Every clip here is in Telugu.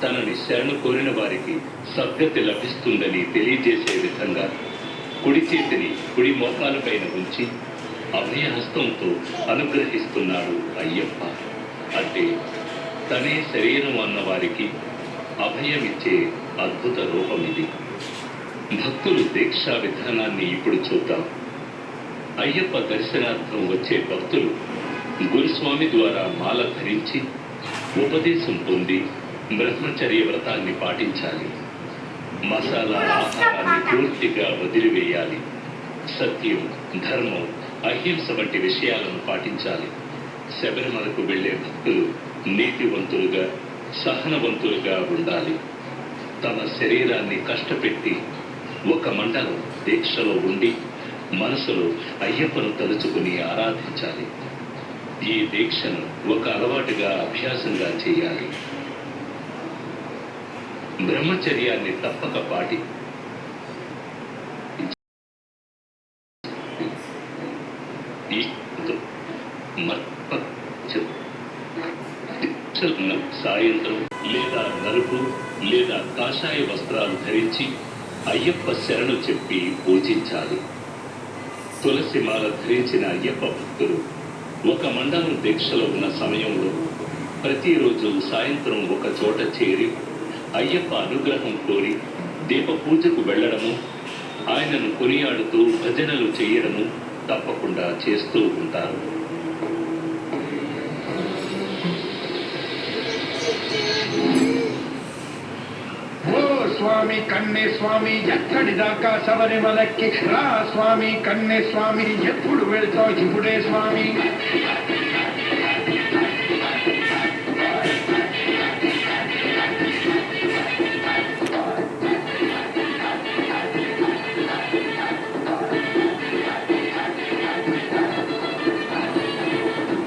తనని శరణు కోరిన వారికి సద్గతి లభిస్తుందని తెలియజేసే విధంగా కుడి చేతిని కుడి మోకాలుపైన ఉంచి అభయహస్తంతో అనుగ్రహిస్తున్నాడు అయ్యప్ప. అంటే తనే శరీరం అన్న వారికి అభయమిచ్చే అద్భుత రూపం ఇది. భక్తులు దీక్షా విధానాన్ని ఇప్పుడు చూద్దాం. అయ్యప్ప దర్శనార్థం వచ్చే భక్తులు గురుస్వామి ద్వారా మాల ధరించి ఉపదేశం పొంది బ్రహ్మచర్య వ్రతాన్ని పాటించాలి. మసాలా ఆహారాన్ని పూర్తిగా వదిలివేయాలి. సత్యం, ధర్మం, అహింస వంటి విషయాలను పాటించాలి. శబరిమలకు వెళ్లే భక్తులు నీతివంతులుగా, సహనవంతులుగా ఉండాలి. తమ శరీరాన్ని కష్టపెట్టి ఒక మండలం దీక్షలో ఉండి మనసులో అయ్యప్పను తలుచుకుని ఆరాధించాలి. ఈ దీక్షను ఒక అలవాటుగా, అభ్యాసంగా చేయాలి. బ్రహ్మచర్యాన్ని తప్పక పాటి సాయంత్రం లేదా నలుపు లేదా కాషాయ వస్త్రాలు ధరించి అయ్యప్ప శరణు చెప్పి పూజించాలి. తులసి మాల ధరించిన అయ్యప్ప భక్తులు ఒక మండలం దీక్షలో ఉన్న సమయంలో ప్రతిరోజు సాయంత్రం ఒక చోట చేరి అయ్యప్ప అనుగ్రహం కోరి దీప పూజకు వెళ్లడము, ఆయనను కొనియాడుతూ భజనలు చేయడము తప్పకుండా చేస్తూ ఉంటారు. స్వామి కన్నే స్వామి ఎక్కడి దాకా శబరిమలకి రా స్వామి కన్నే స్వామి ఎప్పుడు వెళ్తావు ఇప్పుడే స్వామి.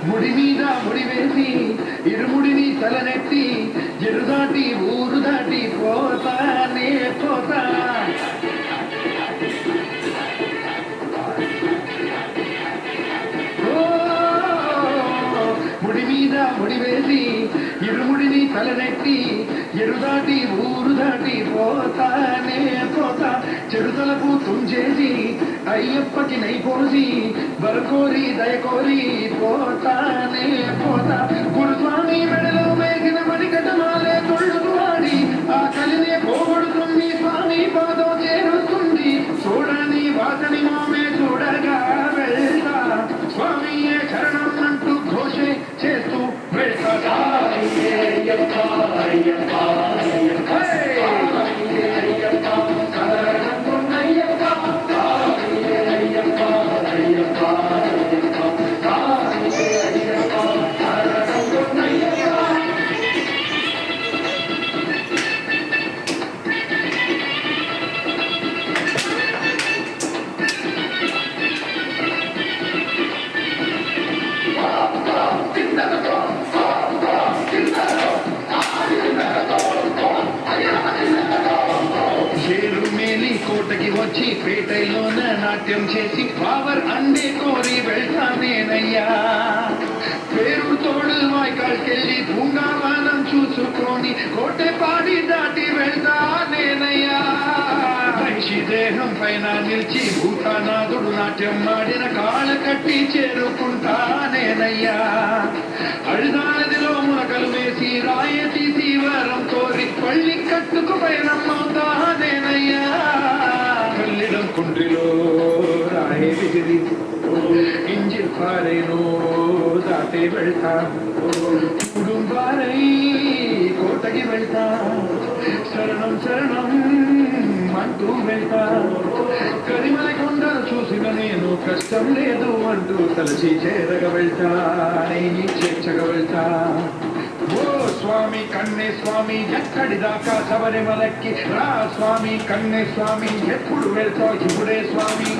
ముడి మీద ముడి వేసి ఇరుముడిని తలనెత్తి ఎరు దాటి ఊరు దాటి పోతానే పోతా. ముడి మీద ముడి వేసి ఇరుముడిని తలనెత్తి ఎరు దాటి ఊరు దాటి పోతానే పోతా. చెడుతలకు తుంచేసి అయ్యప్పకి నైపోసి బరకోరి దయకోరి పోతానే పోతా. గురుస్వామి మెడలో వేసిన మణికటమాలే తొళ్ళకు వాడి ఆ కలినే పోగొడుతుంది స్వామి పాదం చేరుతుంది. చూడని వాసని మామే చూడగా వెళ్తా స్వామి శరణం అంటూ ఘోషే చేస్తూ వెళ్తా. కోటకి వచ్చి పేటైలోన నాట్యం చేసి పవర్ అందే కోరి వెళ్తానేనయ్యా. పేరు తోడు వాయికాల్కెళ్ళి బృందావనం చూసుకొని కోటెపాడి దాటి వెళ్తానేనయ్యా. మనిషి దేహం పైన నిలిచి భూతానాథుడు నాట్యం ఆడిన కాళ్ళ కట్టి చేరుకుంటానేనయ్యా. అழுదానదిలో మునకలు వేసి రాయ తీసి వరం కోరి పళ్ళి కట్టుకు పయనమవుతానేనయ్యా. కల్లిడం కుండ్రిలో రాయే విగిరి ఇంజిన్ పారేనో దాటే వెళ్తా. కుటుంబారై కోటకి వెళ్తా శరణం శరణం అంటూ వెళ్తా. కరిమల కొండను చూసిన నేను కష్టం లేదు అంటూ తలచి చేరగ వెళ్తా. నీ చేర్చగ వెళ్తా. ఓ స్వామి కన్నే స్వామి ఎక్కడి దాకా శబరిమలకి రా స్వామి కన్నే స్వామి ఎప్పుడు వెళ్తావు ఇప్పుడే స్వామి.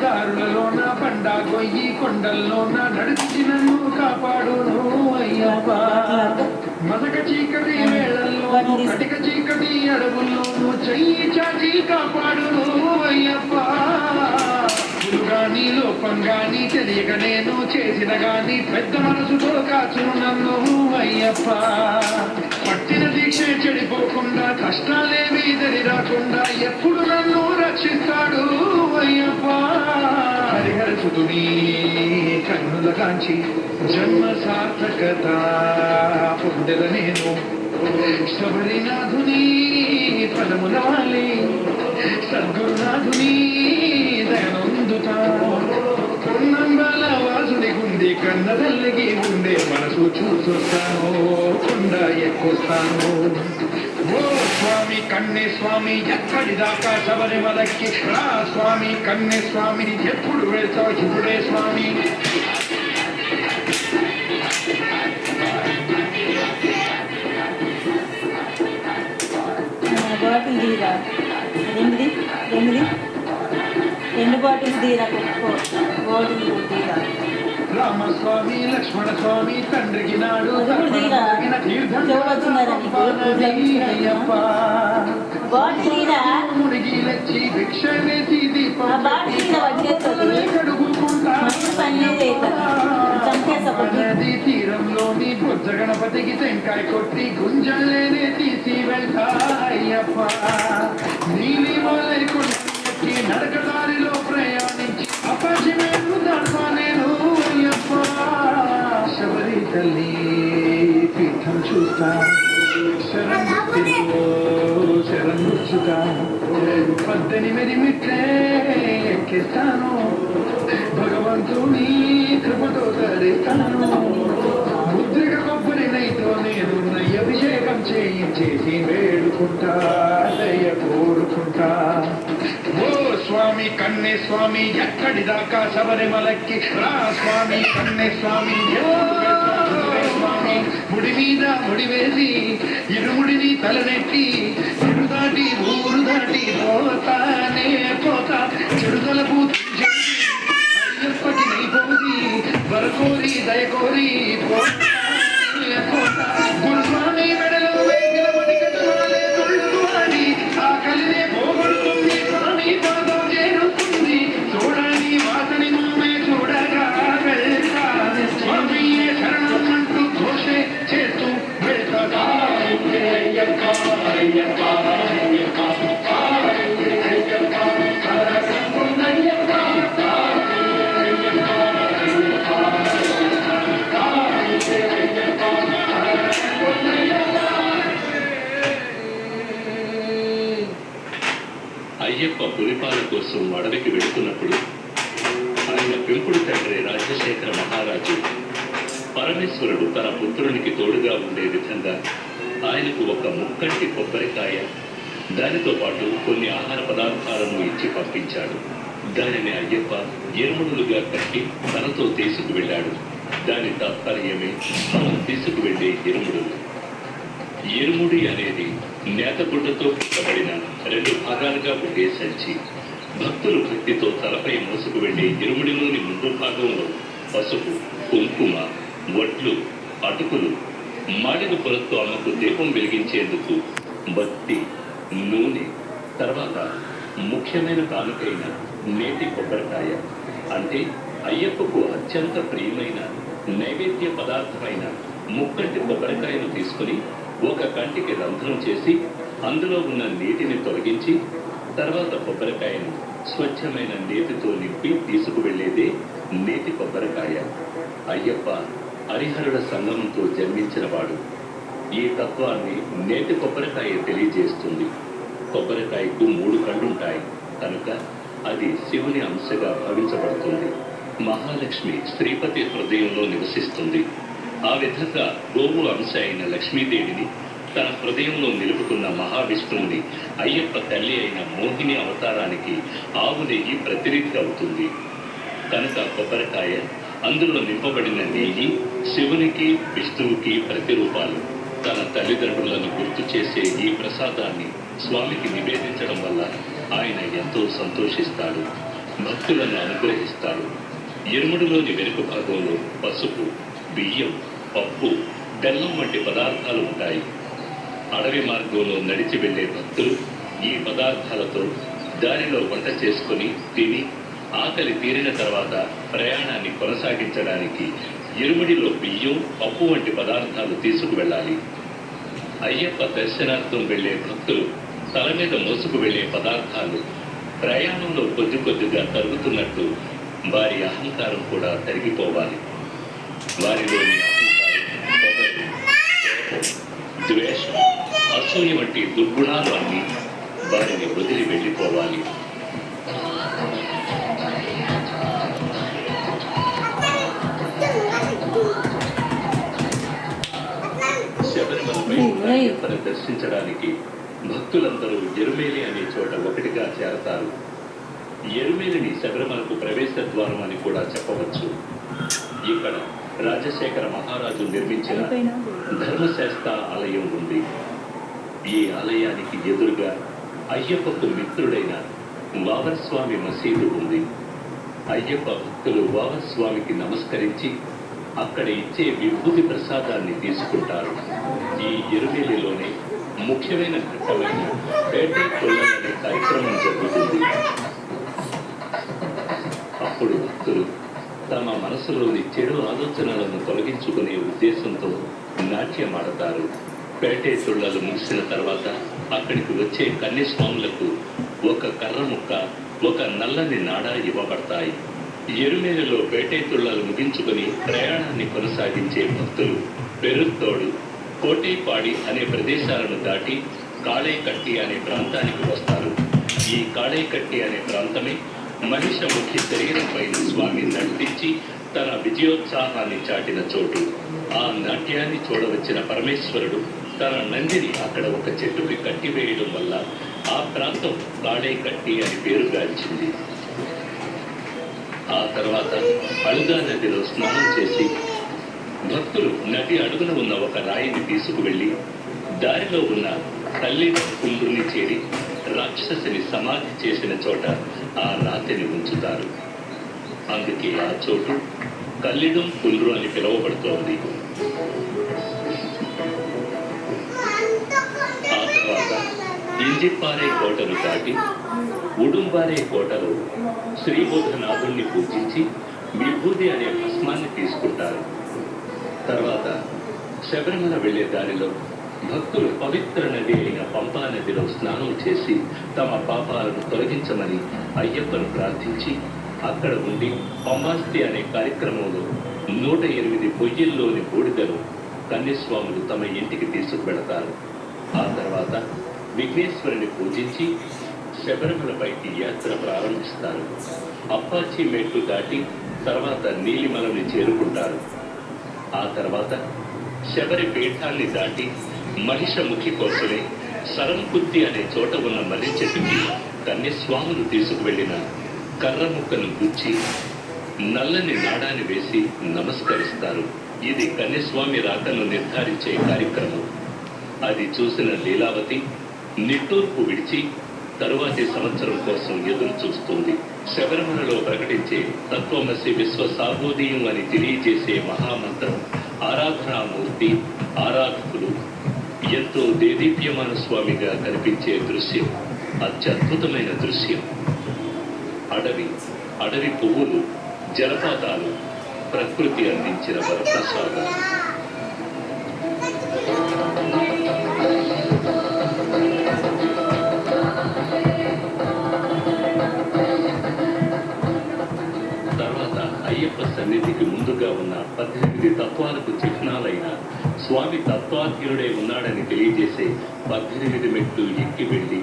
దారులలోన బండ గొయ్యి కొండల్లోన నడిచి నన్ను కాపాడును అయ్యప్ప. మసక చీకటి వేళల్లోను కటిక చీకటి అడవుల్లోను చెయ్యి చాచి కాపాడును అయ్యప్ప. గాని లోపం గాని తెలియక నేను చేసిన గాని పెద్ద మనసుతో కాచును నన్ను అయ్యప్ప. పట్టిన దీక్ష చెడిపోకుండా కష్టాలేవి ఎదురి రాకుండా ఎప్పుడు నన్ను రక్షిస్తాడు అయ్యప్ప. హరిహరసుతుని కన్నుల కాంచి జన్మ సార్థకత పొందెద నేను శబరినాథుని పదముల వాలి సద్గురునాథుని దయనొందుతా. పొన్నంబల వాసుని గుండి కన్న తల్లికి ఉండే మనసు చూసొస్తాను కొండ ఎక్కుస్తాను. ఓ స్వామి కన్నే స్వామి ఎక్కడిదాకా శబరిమలకి రా స్వామి కన్నే స్వామి ఎప్పుడు వెళ్తావు ఇప్పుడే స్వామి. బాటిల్ తీరా ఎనిమిది ఎనిమిది 2 బాటిల్ తీరా బాటిల్ తీరా. రామస్వామి లక్ష్మణ స్వామి తండ్రికి నాడు అయ్యప్ప. బాటిల్ తీరా మునిగి లచ్చి భిక్ష వేసి కడుగుకుంటా నది తీరంలోని బుద్ధ గణపతికి టెంకాయ కొట్టి గుంజలేనే తీసి వెళ్తా అయ్యప్ప. నీలి మొలై కొట్టి నడకదారిలో ప్రయాణించి అపజమేను దాడతా నేను అయ్యప్ప. శబరి తల్లి పీఠం చూస్తా శరణుచ్చుతా 18 మెట్లే ఎక్కిస్తాను భగవంతుని కృపతో ధరిస్తాను. ముద్రిక కొబ్బరి నైతో నేను అభిషేకం చేయించేసి వేడుకుంటా దయ కోరుకుంటా. ఓ స్వామి కన్నే స్వామి ఎక్కడిదాకా శబరిమలకి రా స్వామి కన్నే స్వామి. స్వామి ముడి మీద ముడి వేసి ఇరుముడిని తలనెట్టి ఇరు దాటి ఊరు దాటి పోతానే పోతా. చెడుదలకు అయ్యప్పకి నైపోసి వరకోరి దయకోరి పోతా. గురుస్వామి మెడలో వేసిన మణికట్టుమాలే తొడుగువాడి ఆకలినే పోగొడుతుంది స్వామి పాదం చేరుతుంది. చూడని వాసని మామే చూడగా వెళ్తా స్వామియే శరణం అంటూ ఘోషే చేస్తూ వెళ్తా. అయ్యప్ప అయ్యప్ప అయ్యప్ప అయ్యప్ప పులిపాల కోసం అడవికి వెళుతున్నప్పుడు ఆయన పెంపుడు తండ్రి రాజశేఖర మహారాజు పరమేశ్వరుడు తన పుత్రునికి తోడుగా ఉండే విధంగా ఆయనకు ఒక ముక్కంటి కొబ్బరికాయ దానితో పాటు కొన్ని ఆహార పదార్థాలను ఇచ్చి పంపించాడు. దానిని అయ్యప్ప ఎరుముడులుగా కట్టి తనతో తీసుకువెళ్ళాడు. దాని తాత్పర్యమే మనం తీసుకువెళ్ళే ఎరుముడులు. ఎరుముడి అనేది నేతగుడ్డతో పుట్టబడిన 2 భాగాలుగా ఉండే సంచి. భక్తులు భక్తితో తలపై మోసుకు వెళ్లే ఇరుముడిలోని ముందు భాగంలో పసుపు, కుంకుమ, వడ్లు, అటుకులు, మాడిన పొలతో అమ్మకు దీపం వెలిగించేందుకు బత్తి, నూనె, తర్వాత ముఖ్యమైన కానుకైన నేతి కొబ్బరికాయ అంటే అయ్యప్పకు అత్యంత ప్రియమైన నైవేద్య పదార్థమైన ముక్కంటి కొబ్బరికాయను తీసుకుని ఒక కంటికి రంధ్రం చేసి అందులో ఉన్న నీటిని తొలగించి తర్వాత కొబ్బరికాయను స్వచ్ఛమైన నీటితో నింపి తీసుకువెళ్లేదే నేతి కొబ్బరికాయ. అయ్యప్ప హరిహరుల సంగమంతో జన్మించినవాడు. ఈ తత్వాన్ని నేతి కొబ్బరికాయ తెలియజేస్తుంది. కొబ్బరికాయకు 3 కళ్ళుంటాయి కనుక అది శివుని అంశగా భావించబడుతుంది. మహాలక్ష్మి శ్రీపతి హృదయంలో నివసిస్తుంది. ఆ విధంగా గోవు అంశ అయిన లక్ష్మీదేవిని తన హృదయంలో నిలుపుకున్న మహావిష్ణువుని అయ్యప్ప తల్లి అయిన మోహిని అవతారానికి ఆవు నెయ్యి ప్రతినిధి అవుతుంది. కనుక కొబ్బరికాయ, అందులో నింపబడిన నెయ్యి శివునికి విష్ణువుకి ప్రతిరూపాలు. తన తల్లిదండ్రులను గుర్తు చేసే ఈ ప్రసాదాన్ని స్వామికి నివేదించడం వల్ల ఆయన ఎంతో సంతోషిస్తాడు. భక్తులను అనుగ్రహిస్తారు. ఇరుముడిలోని వెనుక భాగంలో పసుపు, బియ్యం, పప్పు, బెల్లం వంటి పదార్థాలు ఉంటాయి. అడవి మార్గంలో నడిచి వెళ్లే భక్తులు ఈ పదార్థాలతో దారిలో వంట చేసుకుని తిని ఆకలి తీరిన తర్వాత ప్రయాణాన్ని కొనసాగించడానికి ఇరుముడిలో బియ్యం, పప్పు వంటి పదార్థాలు తీసుకువెళ్ళాలి. అయ్యప్ప దర్శనార్థం వెళ్లే భక్తులు తల మీద మోసుకు వెళ్లే పదార్థాలు ప్రయాణంలో కొద్ది కొద్దిగా తరుగుతున్నట్టు వారి అహంకారం కూడా తరిగిపోవాలి. వారిలోని అహంకారం, పొగరు, కోపం, ద్వేషం, అసూయ వంటి దుర్గుణాలు అన్నీ వారిని వదిలి వెళ్ళిపోవాలి. శబరిమలపై అయ్యప్పని దర్శించడానికి భక్తులందరూ ఎరుమేలి అనే చోట ఒకటిగా చేరతారు. ఎరుమేలిని శబరిమలకు ప్రవేశ ద్వారం అని కూడా చెప్పవచ్చు. ఇక్కడ రాజశేఖర మహారాజు నిర్మించిన ధర్మశాస్త్ర ఆలయం ఉంది. ఈ ఆలయానికి ఎదురుగా అయ్యప్పకు మిత్రుడైన వావరస్వామి మసీదు ఉంది. అయ్యప్ప భక్తులు వావరస్వామికి నమస్కరించి అక్కడ ఇచ్చే విభూతి ప్రసాదాన్ని తీసుకుంటారు. ఈ ఎరుమేలిలోనే ముఖ్యమైన ఘట్టమైన పేటే కొల్లలు అనే కార్యక్రమం జరుగుతుంది. అప్పుడు భక్తులు తమ మనసులోని చెడు ఆలోచనలను తొలగించుకునే ఉద్దేశంతో నాట్యమాడతారు. పేటే తుళ్ళలు ముగిసిన తర్వాత అక్కడికి వచ్చే కన్యస్వాములకు ఒక కర్ర ముక్క, ఒక నల్లని నాడ ఇవ్వబడతాయి. ఎరుమేలిలో పేటే తుళ్ళలు ముగించుకుని ప్రయాణాన్ని కొనసాగించే భక్తులు పెరుత్తోడు, కోటేపాడి అనే ప్రదేశాలను దాటి కాళైకట్టి అనే ప్రాంతానికి వస్తారు. ఈ కాళైకట్టి అనే ప్రాంతమే మహిషముఖి శరీరం పైన స్వామి నర్తించి తన విజయోత్సాహాన్ని చాటిన చోటు. ఆ నాట్యాన్ని చూడవచ్చిన పరమేశ్వరుడు తన నందిని అక్కడ ఒక చెట్టుకి కట్టివేయడం వల్ల ఆ ప్రాంతం కాళైకట్టి అని పేరుగాంచింది. ఆ తర్వాత అలుగా నదిలో స్నానం చేసి భక్తులు నది అడుగున ఉన్న ఒక రాయిని తీసుకువెళ్ళి దారిలో ఉన్న కల్లిడం కుండ్రుని చేరి రాక్షసిని సమాధి చేసిన చోట ఆ రాతిని ఉంచుతారు. అందుకే ఆ చోటు కల్లిడం కుండ్రు అని పిలువబడుతోంది. ఆ తర్వాత ఇంజిప్పారే కోటను దాటి ఉడుంబారే కోటలో శ్రీబోధనాథుణ్ణి పూజించి విభూది అనే భస్మాన్ని తీసుకుంటారు. తర్వాత శబరిమల వెళ్లే దారిలో భక్తులు పవిత్ర నది అయిన పంపా నదిలో స్నానం చేసి తమ పాపాలను తొలగించమని అయ్యప్పను ప్రార్థించి అక్కడ ఉండి పంబాస్తి అనే కార్యక్రమంలో 108 పొయ్యిల్లోని బూడిదను కన్యస్వాములు తమ ఇంటికి తీసుకువెళతారు. ఆ తర్వాత విఘ్నేశ్వరుని పూజించి శబరిమలపైకి యాత్ర ప్రారంభిస్తారు. అప్పాచి మెట్లు దాటి తర్వాత నీలిమలని చేరుకుంటారు. ఆ తర్వాత శబరి పీఠాన్ని దాటి మహిషముఖి కోసమే సరంకుత్తి అనే చోట ఉన్న మర్రి చెట్టుకి కన్యస్వాములు తీసుకువెళ్లిన కర్ర ముక్కను గుచ్చి నల్లని నాడాన్ని వేసి నమస్కరిస్తారు. ఇది కన్యస్వామి రాకను నిర్ధారించే కార్యక్రమం. అది చూసిన లీలావతి నిట్టూర్పు విడిచి తరువాతి సంవత్సరం కోసం ఎదురు చూస్తుంది. శబరిమలలో ప్రకటించే తత్వమసి విశ్వ సాబోదీయం అని తెలియజేసే మహామంత్రం, ఆరాధనామూర్తి, ఆరాధకులు ఎంతో దేదీప్యమాన స్వామిగా కనిపించే దృశ్యం అత్యద్భుతమైన దృశ్యం. అడవి పువ్వులు, జలపాతాలు ప్రకృతి అందించిన వరప్రసాదాలు. తర్వాత అయ్యప్ప సన్నిధికి ముందుగా ఉన్న 18 తత్వాలకు చిహ్నాలైన స్వామి తత్వాధీనుడే ఉన్నాడని తెలియజేసే 18 మెట్లు ఎక్కి వెళ్ళి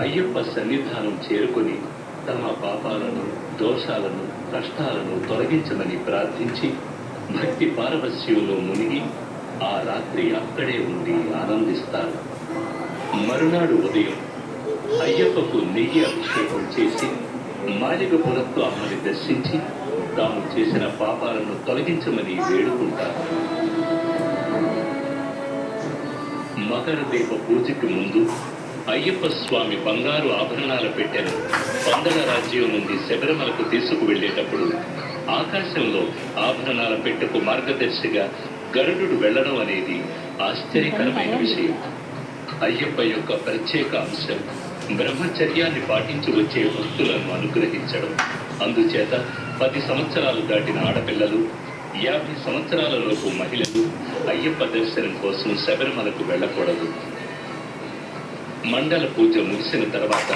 అయ్యప్ప సన్నిధానం చేరుకొని తమ పాపాలను, దోషాలను, కష్టాలను తొలగించమని ప్రార్థించి భక్తి పారవస్యంలో మునిగి ఆ రాత్రి అక్కడే ఉండి ఆనందిస్తారు. మరునాడు ఉదయం అయ్యప్పకు నెయ్యి అభిషేకం చేసి మాలిగపురత్తు అమ్మని దర్శించి తాము చేసిన పాపాలను తొలగించమని వేడుకుంటారు. మకర దీప పూజకి ముందు అయ్యప్ప స్వామి బంగారు ఆభరణాల పెట్టెను పందల రాజ్యం నుండి శబరిమలకు తీసుకువెళ్ళేటప్పుడు ఆకాశంలో ఆభరణాల పెట్టెకు మార్గదర్శిగా గరుడు వెళ్ళడం అనేది ఆశ్చర్యకరమైన విషయం. అయ్యప్ప యొక్క ప్రత్యేక అంశం బ్రహ్మచర్యాన్ని పాటించి వచ్చే భక్తులను అనుగ్రహించడం. అందుచేత 10 సంవత్సరాలు దాటిన ఆడపిల్లలు, 50 సంవత్సరాలలోపు మహిళలు అయ్యప్ప దర్శనం కోసం శబరిమలకు వెళ్ళకూడదు. మండల పూజ ముగిసిన తర్వాత